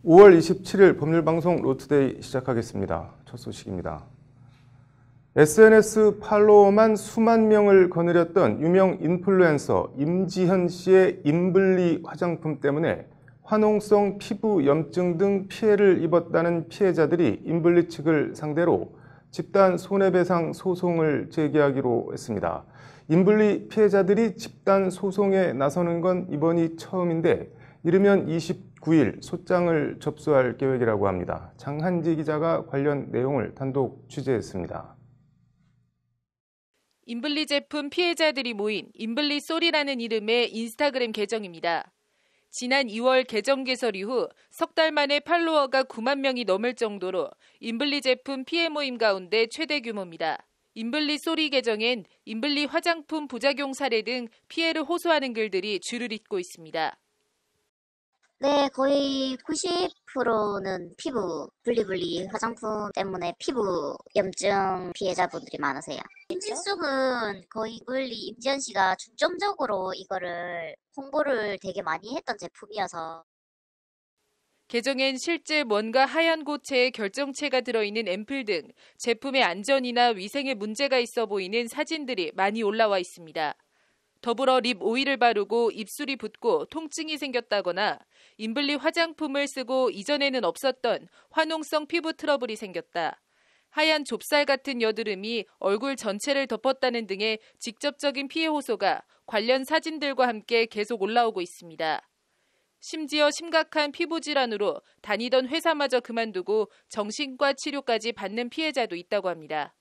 5월 27일 법률방송 로투데이 시작하겠습니다. 첫 소식입니다. SNS 팔로워만 수만 명을 거느렸던 유명 인플루엔서 임지현 씨의 인블리 화장품 때문에 화농성 피부 염증 등 피해를 입었다는 피해자들이 인블리 측을 상대로 집단 손해배상 소송을 제기하기로 했습니다. 인블리 피해자들이 집단 소송에 나서는 건 이번이 처음인데 이르면 29일 소장을 접수할 계획이라고 합니다. 장한지 기자가 관련 내용을 단독 취재했습니다. 인블리 제품 피해자들이 모인 인블리 쏘리라는 이름의 인스타그램 계정입니다. 지난 2월 계정 개설 이후 석 달 만에 팔로워가 9만 명이 넘을 정도로 인블리 제품 피해 모임 가운데 최대 규모입니다. 인블리 쏘리 계정엔 인블리 화장품 부작용 사례 등 피해를 호소하는 글들이 줄을 잇고 있습니다. 네, 거의 90%는 피부 블리블리 화장품 때문에 피부 염증 피해자분들이 많으세요. 신지숙은 거의 인블리 임지현 씨가 중점적으로 이거를 홍보를 되게 많이 했던 제품이어서. 계정엔 실제 뭔가 하얀 고체에 결정체가 들어있는 앰플 등 제품의 안전이나 위생에 문제가 있어 보이는 사진들이 많이 올라와 있습니다. 더불어 립 오일을 바르고 입술이 붓고 통증이 생겼다거나 인블리 화장품을 쓰고 이전에는 없었던 화농성 피부 트러블이 생겼다. 하얀 좁쌀 같은 여드름이 얼굴 전체를 덮었다는 등의 직접적인 피해 호소가 관련 사진들과 함께 계속 올라오고 있습니다. 심지어 심각한 피부 질환으로 다니던 회사마저 그만두고 정신과 치료까지 받는 피해자도 있다고 합니다.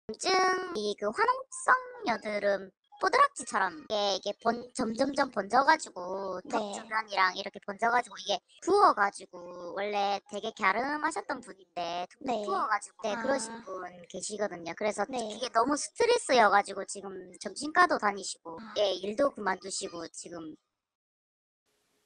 염증이 화농성 여드름 뽀드락지처럼 이게 점점점 번져가지고 턱 주변이랑 이렇게 번져가지고 이게 부어가지고 원래 되게 갸름하셨던 분인데 툭툭 부어가지고 그러신 분 계시거든요. 그래서 그게 너무 스트레스여가지고 지금 정신과도 다니시고 일도 그만두시고 지금.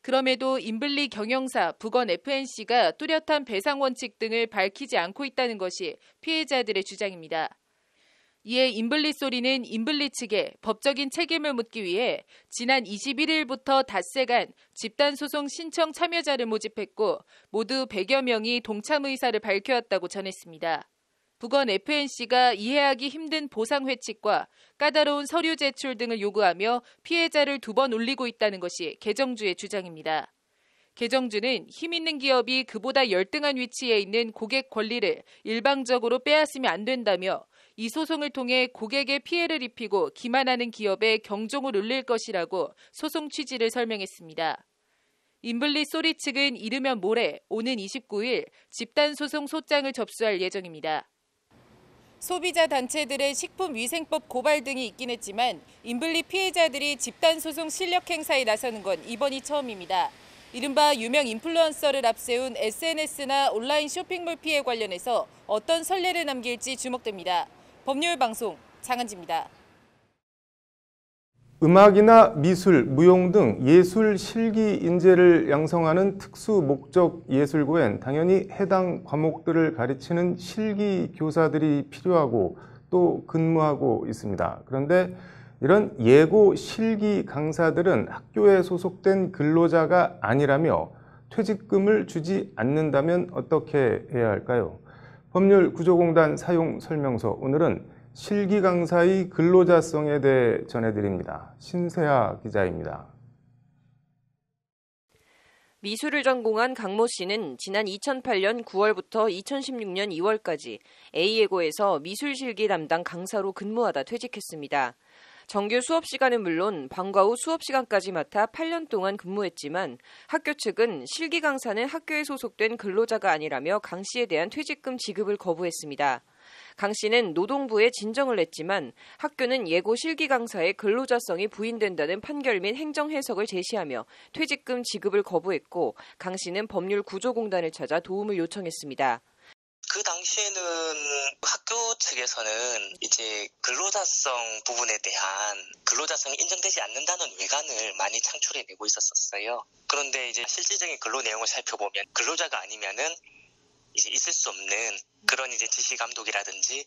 그럼에도 인블리 경영사 북원 FNC가 뚜렷한 배상 원칙 등을 밝히지 않고 있다는 것이 피해자들의 주장입니다. 이에 인블리 쏘리는 인블리 측에 법적인 책임을 묻기 위해 지난 21일부터 닷새간 집단소송 신청 참여자를 모집했고 모두 100여 명이 동참 의사를 밝혀왔다고 전했습니다. 북원 FNC가 이해하기 힘든 보상 회칙과 까다로운 서류 제출 등을 요구하며 피해자를 2번 올리고 있다는 것이 계정주의 주장입니다. 계정주는 힘 있는 기업이 그보다 열등한 위치에 있는 고객 권리를 일방적으로 빼앗으면 안 된다며 이 소송을 통해 고객에 피해를 입히고 기만하는 기업에 경종을 울릴 것이라고 소송 취지를 설명했습니다. 인블리 쏘리 측은 이르면 모레 오는 29일 집단소송 소장을 접수할 예정입니다. 소비자 단체들의 식품위생법 고발 등이 있긴 했지만 인블리 피해자들이 집단소송 실력 행사에 나서는 건 이번이 처음입니다. 이른바 유명 인플루언서를 앞세운 SNS나 온라인 쇼핑몰 피해 관련해서 어떤 선례를 남길지 주목됩니다. 법률방송 장한지입니다. 음악이나 미술, 무용 등 예술 실기 인재를 양성하는 특수 목적 예술고엔 당연히 해당 과목들을 가르치는 실기 교사들이 필요하고 또 근무하고 있습니다. 그런데 이런 예고 실기 강사들은 학교에 소속된 근로자가 아니라며 퇴직금을 주지 않는다면 어떻게 해야 할까요? 법률구조공단 사용설명서, 오늘은 실기 강사의 근로자성에 대해 전해드립니다. 신세아 기자입니다. 미술을 전공한 강모 씨는 지난 2008년 9월부터 2016년 2월까지 A예고에서 미술실기 담당 강사로 근무하다 퇴직했습니다. 정규 수업 시간은 물론 방과 후 수업 시간까지 맡아 8년 동안 근무했지만 학교 측은 실기 강사는 학교에 소속된 근로자가 아니라며 강 씨에 대한 퇴직금 지급을 거부했습니다. 강 씨는 노동부에 진정을 냈지만 학교는 예고 실기 강사의 근로자성이 부인된다는 판결 및 행정 해석을 제시하며 퇴직금 지급을 거부했고 강 씨는 법률구조공단을 찾아 도움을 요청했습니다. 그 당시에는 학교 측에서는 이제 근로자성 부분에 대한 근로자성이 인정되지 않는다는 외관을 많이 창출해내고 있었어요. 그런데 이제 실질적인 근로 내용을 살펴보면 근로자가 아니면은 이제 있을 수 없는 그런 이제 지시 감독이라든지.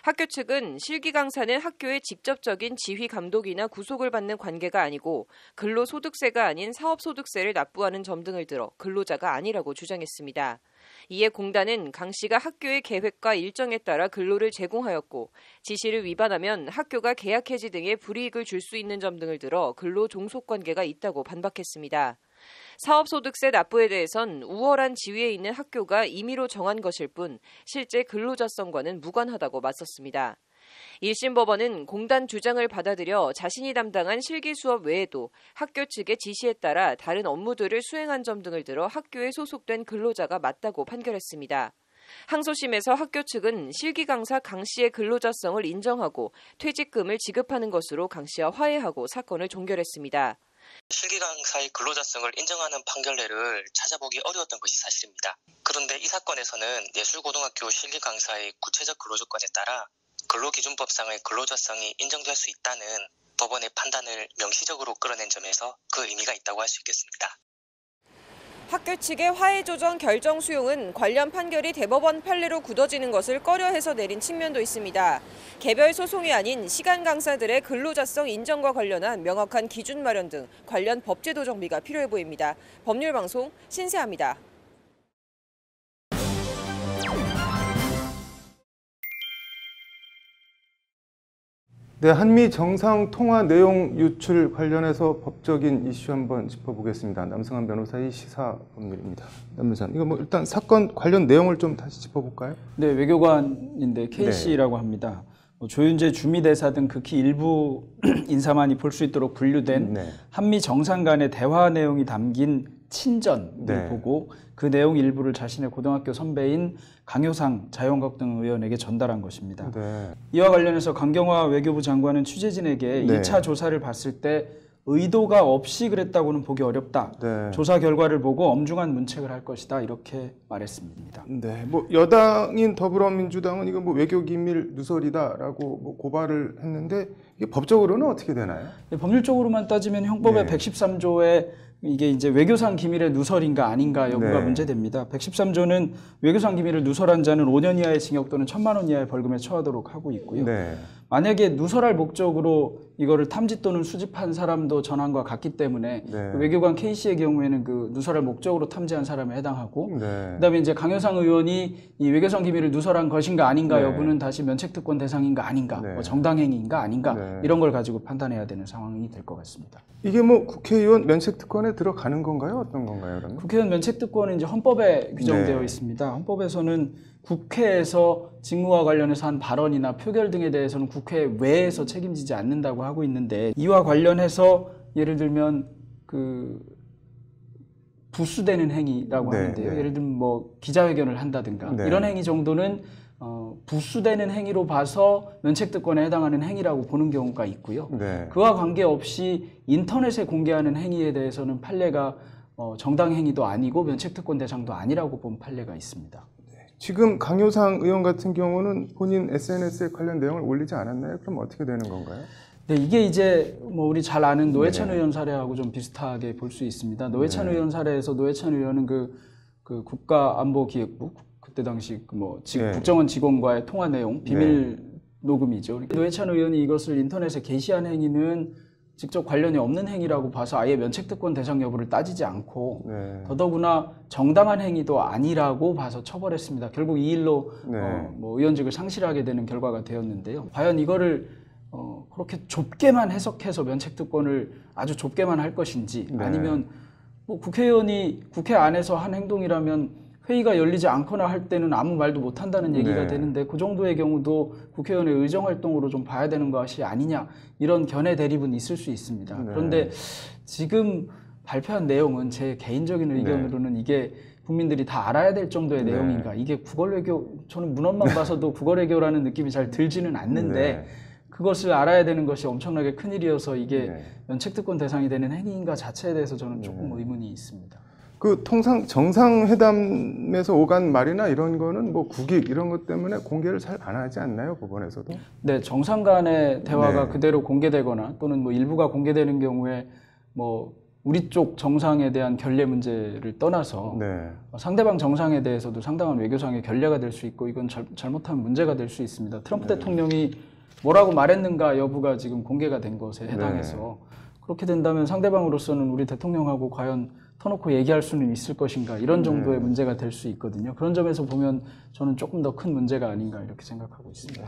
학교 측은 실기 강사는 학교의 직접적인 지휘 감독이나 구속을 받는 관계가 아니고 근로소득세가 아닌 사업소득세를 납부하는 점 등을 들어 근로자가 아니라고 주장했습니다. 이에 공단은 강 씨가 학교의 계획과 일정에 따라 근로를 제공하였고 지시를 위반하면 학교가 계약 해지 등의 불이익을 줄 수 있는 점 등을 들어 근로 종속 관계가 있다고 반박했습니다. 사업소득세 납부에 대해선 우월한 지위에 있는 학교가 임의로 정한 것일 뿐 실제 근로자성과는 무관하다고 맞섰습니다. 1심 법원은 공단 주장을 받아들여 자신이 담당한 실기 수업 외에도 학교 측의 지시에 따라 다른 업무들을 수행한 점 등을 들어 학교에 소속된 근로자가 맞다고 판결했습니다. 항소심에서 학교 측은 실기 강사 강 씨의 근로자성을 인정하고 퇴직금을 지급하는 것으로 강 씨와 화해하고 사건을 종결했습니다. 실기 강사의 근로자성을 인정하는 판결례를 찾아보기 어려웠던 것이 사실입니다. 그런데 이 사건에서는 예술고등학교 실기 강사의 구체적 근로조건에 따라 근로기준법상의 근로자성이 인정될 수 있다는 법원의 판단을 명시적으로 끌어낸 점에서 그 의미가 있다고 할 수 있겠습니다. 학교 측의 화해 조정 결정 수용은 관련 판결이 대법원 판례로 굳어지는 것을 꺼려해서 내린 측면도 있습니다. 개별 소송이 아닌 시간 강사들의 근로자성 인정과 관련한 명확한 기준 마련 등 관련 법제도 정비가 필요해 보입니다. 법률방송 신세아입니다. 네, 한미 정상 통화 내용 유출 관련해서 법적인 이슈 한번 짚어보겠습니다. 남승환 변호사의 시사법률입니다. 남 변호사, 이거 뭐 일단 사건 관련 내용을 좀 다시 짚어볼까요? 네, 외교관인데 K씨라고 합니다. 조윤재 주미대사 등 극히 일부 인사만이 볼 수 있도록 분류된 한미 정상 간의 대화 내용이 담긴 친전을 보고 그 내용 일부를 자신의 고등학교 선배인 강효상 자유한국당 의원에게 전달한 것입니다. 이와 관련해서 강경화 외교부 장관은 취재진에게 1차 조사를 봤을 때 의도가 없이 그랬다고는 보기 어렵다. 조사 결과를 보고 엄중한 문책을 할 것이다. 이렇게 말했습니다. 네, 뭐 여당인 더불어민주당은 이거 뭐 외교기밀 누설이다라고 뭐 고발을 했는데 이게 법적으로는 어떻게 되나요? 네, 법률적으로만 따지면 형법의 113조에 이게 이제 외교상 기밀의 누설인가 아닌가 여부가 문제됩니다. 113조는 외교상 기밀을 누설한 자는 5년 이하의 징역 또는 1,000만 원 이하의 벌금에 처하도록 하고 있고요. 만약에 누설할 목적으로 이거를 탐지 또는 수집한 사람도 전환과 같기 때문에 그 외교관 K씨의 경우에는 그 누설할 목적으로 탐지한 사람에 해당하고 그다음에 이제 강효상 의원이 이 외교상 기밀을 누설한 것인가 아닌가 여부는 다시 면책특권 대상인가 아닌가 뭐 정당행위인가 아닌가 이런 걸 가지고 판단해야 되는 상황이 될 것 같습니다. 이게 뭐 국회의원 면책특권에 들어가는 건가요? 어떤 건가요? 그러면? 국회의원 면책특권은 이제 헌법에 규정되어 있습니다. 헌법에서는 국회에서 직무와 관련해서 한 발언이나 표결 등에 대해서는 국회 외에서 책임지지 않는다고 하고 있는데 이와 관련해서 예를 들면 그 부수되는 행위라고 하는데요. 예를 들면 뭐 기자회견을 한다든가 이런 행위 정도는 부수되는 행위로 봐서 면책특권에 해당하는 행위라고 보는 경우가 있고요. 그와 관계없이 인터넷에 공개하는 행위에 대해서는 판례가 정당 행위도 아니고 면책특권 대상도 아니라고 본 판례가 있습니다. 지금 강효상 의원 같은 경우는 본인 SNS에 관련 내용을 올리지 않았나요? 그럼 어떻게 되는 건가요? 네, 이게 이제 뭐 우리 잘 아는 노회찬 의원 사례하고 좀 비슷하게 볼 수 있습니다. 노회찬 의원 사례에서 노회찬 의원은 그 국가안보기획부 그때 당시 국정원 직원과의 통화 내용 비밀 녹음이죠. 노회찬 의원이 이것을 인터넷에 게시한 행위는 직접 관련이 없는 행위라고 봐서 아예 면책특권 대상 여부를 따지지 않고 더더구나 정당한 행위도 아니라고 봐서 처벌했습니다. 결국 이 일로 뭐 의원직을 상실하게 되는 결과가 되었는데요. 과연 이거를 그렇게 좁게만 해석해서 면책특권을 아주 좁게만 할 것인지 아니면 뭐 국회의원이 국회 안에서 한 행동이라면 회의가 열리지 않거나 할 때는 아무 말도 못한다는 얘기가 되는데 그 정도의 경우도 국회의원의 의정활동으로 좀 봐야 되는 것이 아니냐 이런 견해 대립은 있을 수 있습니다. 그런데 지금 발표한 내용은 제 개인적인 의견으로는 이게 국민들이 다 알아야 될 정도의 내용인가 이게 국어외교 저는 문헌만 봐서도 국어외교라는 느낌이 잘 들지는 않는데 그것을 알아야 되는 것이 엄청나게 큰일이어서 이게 면책특권 대상이 되는 행위인가 자체에 대해서 저는 조금 의문이 있습니다. 그 통상 정상회담에서 오간 말이나 이런 거는 뭐 국익 이런 것 때문에 공개를 잘 안 하지 않나요? 법원에서도? 네, 정상 간의 대화가 그대로 공개되거나 또는 뭐 일부가 공개되는 경우에 뭐 우리 쪽 정상에 대한 결례 문제를 떠나서 네. 상대방 정상에 대해서도 상당한 외교상의 결례가 될 수 있고 이건 잘못하면 문제가 될 수 있습니다. 트럼프 대통령이 뭐라고 말했는가 여부가 지금 공개가 된 것에 해당해서 그렇게 된다면 상대방으로서는 우리 대통령하고 과연 터놓고 얘기할 수는 있을 것인가 이런 정도의 문제가 될 수 있거든요. 그런 점에서 보면 저는 조금 더 큰 문제가 아닌가 이렇게 생각하고 있습니다.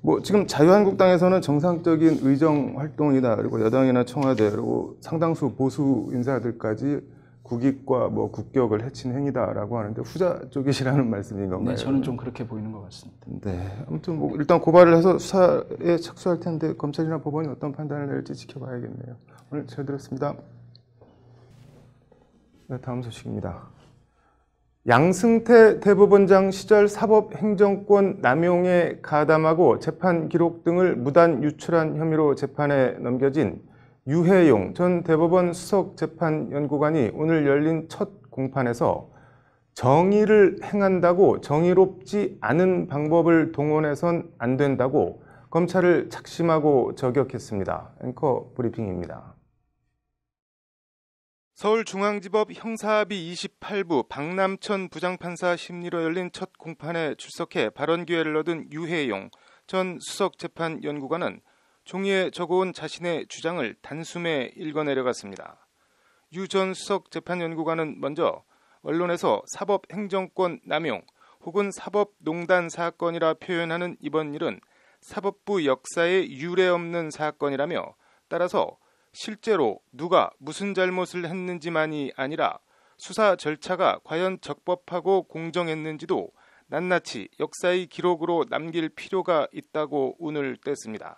뭐 지금 자유한국당에서는 정상적인 의정 활동이다 그리고 여당이나 청와대 그리고 상당수 보수 인사들까지 국익과 뭐 국격을 해친 행위다라고 하는데 후자 쪽이시라는 말씀인 건가요? 네, 저는 좀 그렇게 보이는 것 같습니다. 네, 아무튼 뭐 일단 고발을 해서 수사에 착수할 텐데 검찰이나 법원이 어떤 판단을 내릴지 지켜봐야겠네요. 오늘 잘 들었습니다. 네, 다음 소식입니다. 양승태 대법원장 시절 사법행정권 남용에 가담하고 재판 기록 등을 무단 유출한 혐의로 재판에 넘겨진 유해용 전 대법원 수석재판연구관이 오늘 열린 첫 공판에서 정의를 행한다고 정의롭지 않은 방법을 동원해선 안 된다고 검찰을 작심하고 저격했습니다. 앵커 브리핑입니다. 서울중앙지법 형사합의 28부 박남천 부장판사 심리로 열린 첫 공판에 출석해 발언 기회를 얻은 유해용 전 수석재판연구관은 종이에 적어온 자신의 주장을 단숨에 읽어내려갔습니다. 유 전 수석재판연구관은 먼저 언론에서 사법행정권 남용 혹은 사법농단 사건이라 표현하는 이번 일은 사법부 역사에 유례없는 사건이라며 따라서 실제로 누가 무슨 잘못을 했는지만이 아니라 수사 절차가 과연 적법하고 공정했는지도 낱낱이 역사의 기록으로 남길 필요가 있다고 운을 뗐습니다.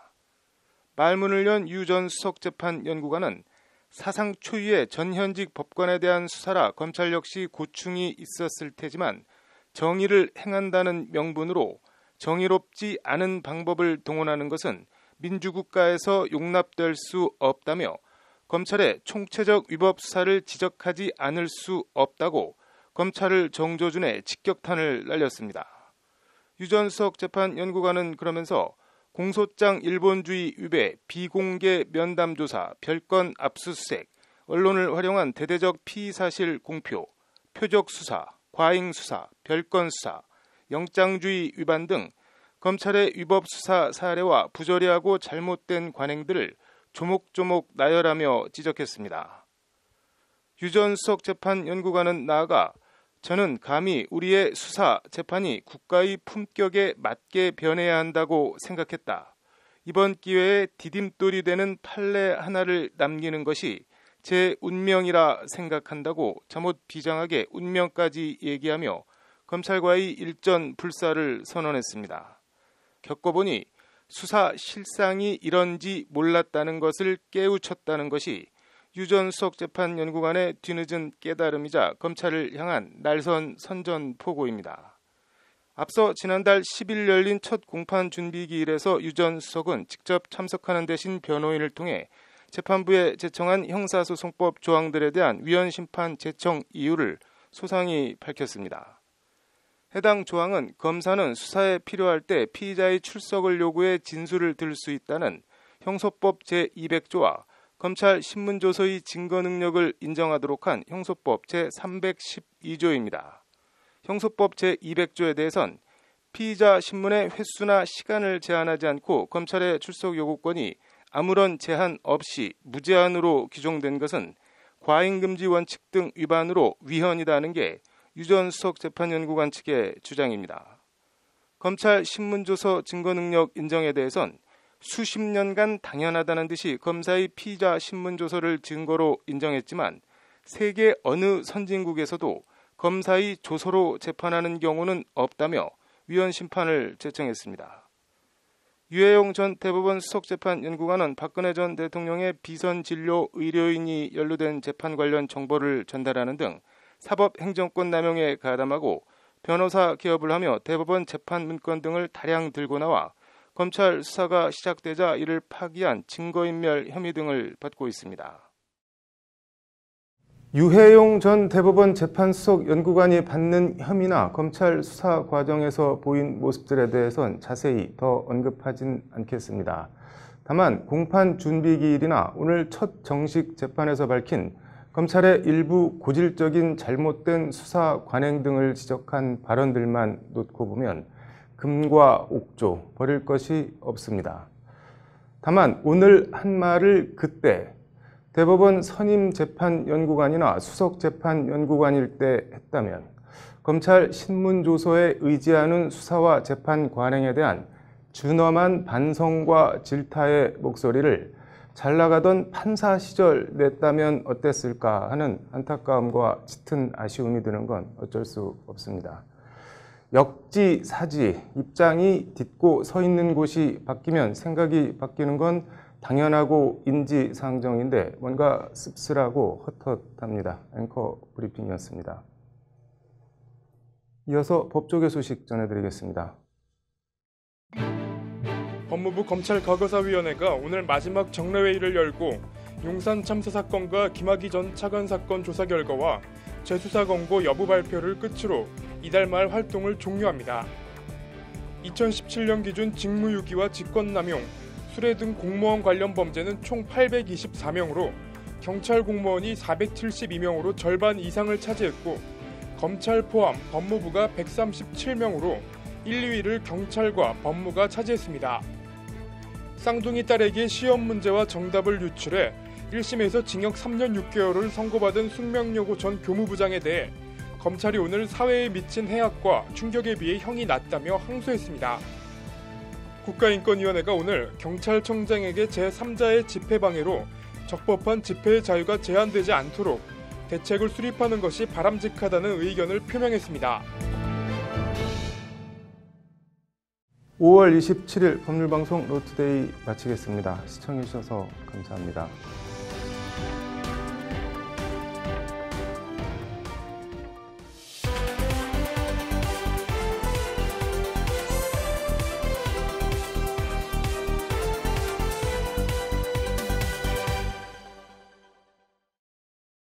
말문을 연 유 전 수석재판연구관은 사상 초유의 전현직 법관에 대한 수사라 검찰 역시 고충이 있었을 테지만 정의를 행한다는 명분으로 정의롭지 않은 방법을 동원하는 것은 민주국가에서 용납될 수 없다며 검찰의 총체적 위법 수사를 지적하지 않을 수 없다고 검찰을 정조준에 직격탄을 날렸습니다. 유 전 수석재판연구관은 그러면서 공소장 일본주의 위배, 비공개 면담조사, 별건 압수수색, 언론을 활용한 대대적 피의사실 공표, 표적수사, 과잉수사, 별건수사, 영장주의 위반 등 검찰의 위법 수사 사례와 부조리하고 잘못된 관행들을 조목조목 나열하며 지적했습니다. 유 전 수석재판연구관은 나아가 저는 감히 우리의 수사, 재판이 국가의 품격에 맞게 변해야 한다고 생각했다. 이번 기회에 디딤돌이 되는 판례 하나를 남기는 것이 제 운명이라 생각한다고 잠옷 비장하게 운명까지 얘기하며 검찰과의 일전 불사를 선언했습니다. 겪어보니 수사 실상이 이런지 몰랐다는 것을 깨우쳤다는 것이 유 전 수석재판연구관의 뒤늦은 깨달음이자 검찰을 향한 날선 선전포고입니다. 앞서 지난달 10일 열린 첫 공판 준비기일에서 유 전 수석은 직접 참석하는 대신 변호인을 통해 재판부에 제청한 형사소송법 조항들에 대한 위헌심판 제청 이유를 소상히 밝혔습니다. 해당 조항은 검사는 수사에 필요할 때 피의자의 출석을 요구해 진술을 들 수 있다는 형소법 제200조와 검찰 신문조서의 증거 능력을 인정하도록 한 형소법 제312조입니다. 형소법 제200조에 대해선 피의자 신문의 횟수나 시간을 제한하지 않고 검찰의 출석 요구권이 아무런 제한 없이 무제한으로 규정된 것은 과잉금지 원칙 등 위반으로 위헌이다는 게 유 전 수석재판연구관 측의 주장입니다. 검찰 신문조서 증거능력 인정에 대해선 수십 년간 당연하다는 듯이 검사의 피의자 신문조서를 증거로 인정했지만 세계 어느 선진국에서도 검사의 조서로 재판하는 경우는 없다며 위헌심판을 제청했습니다. 유해용 전 대법원 수석재판연구관은 박근혜 전 대통령의 비선진료 의료인이 연루된 재판 관련 정보를 전달하는 등 사법행정권 남용에 가담하고 변호사 개업을 하며 대법원 재판 문건 등을 다량 들고 나와 검찰 수사가 시작되자 이를 파기한 증거인멸 혐의 등을 받고 있습니다. 유해용 전 대법원 재판수석 연구관이 받는 혐의나 검찰 수사 과정에서 보인 모습들에 대해선 자세히 더 언급하진 않겠습니다. 다만 공판 준비기일이나 오늘 첫 정식 재판에서 밝힌 검찰의 일부 고질적인 잘못된 수사 관행 등을 지적한 발언들만 놓고 보면 금과 옥조 버릴 것이 없습니다. 다만 오늘 한 말을 그때 대법원 선임재판연구관이나 수석재판연구관일 때 했다면 검찰 신문조서에 의지하는 수사와 재판 관행에 대한 준엄한 반성과 질타의 목소리를 잘 나가던 판사 시절 냈다면 어땠을까 하는 안타까움과 짙은 아쉬움이 드는 건 어쩔 수 없습니다. 역지사지, 입장이 딛고 서 있는 곳이 바뀌면 생각이 바뀌는 건 당연하고 인지상정인데 뭔가 씁쓸하고 헛헛합니다. 앵커 브리핑이었습니다. 이어서 법조계 소식 전해드리겠습니다. 법무부 검찰과거사위원회가 오늘 마지막 정례회의를 열고 용산 참사 사건과 김학의 전 차관 사건 조사 결과와 재수사 권고 여부 발표를 끝으로 이달 말 활동을 종료합니다. 2017년 기준 직무유기와 직권남용, 수뢰 등 공무원 관련 범죄는 총 824명으로 경찰 공무원이 472명으로 절반 이상을 차지했고 검찰 포함 법무부가 137명으로 1, 2위를 경찰과 법무가 차지했습니다. 쌍둥이 딸에게 시험 문제와 정답을 유출해 1심에서 징역 3년 6개월을 선고받은 숙명여고 전 교무부장에 대해 검찰이 오늘 사회에 미친 해악과 충격에 비해 형이 낮다며 항소했습니다. 국가인권위원회가 오늘 경찰청장에게 제3자의 집회 방해로 적법한 집회의 자유가 제한되지 않도록 대책을 수립하는 것이 바람직하다는 의견을 표명했습니다. 5월 27일 법률방송 로투데이 마치겠습니다. 시청해주셔서 감사합니다.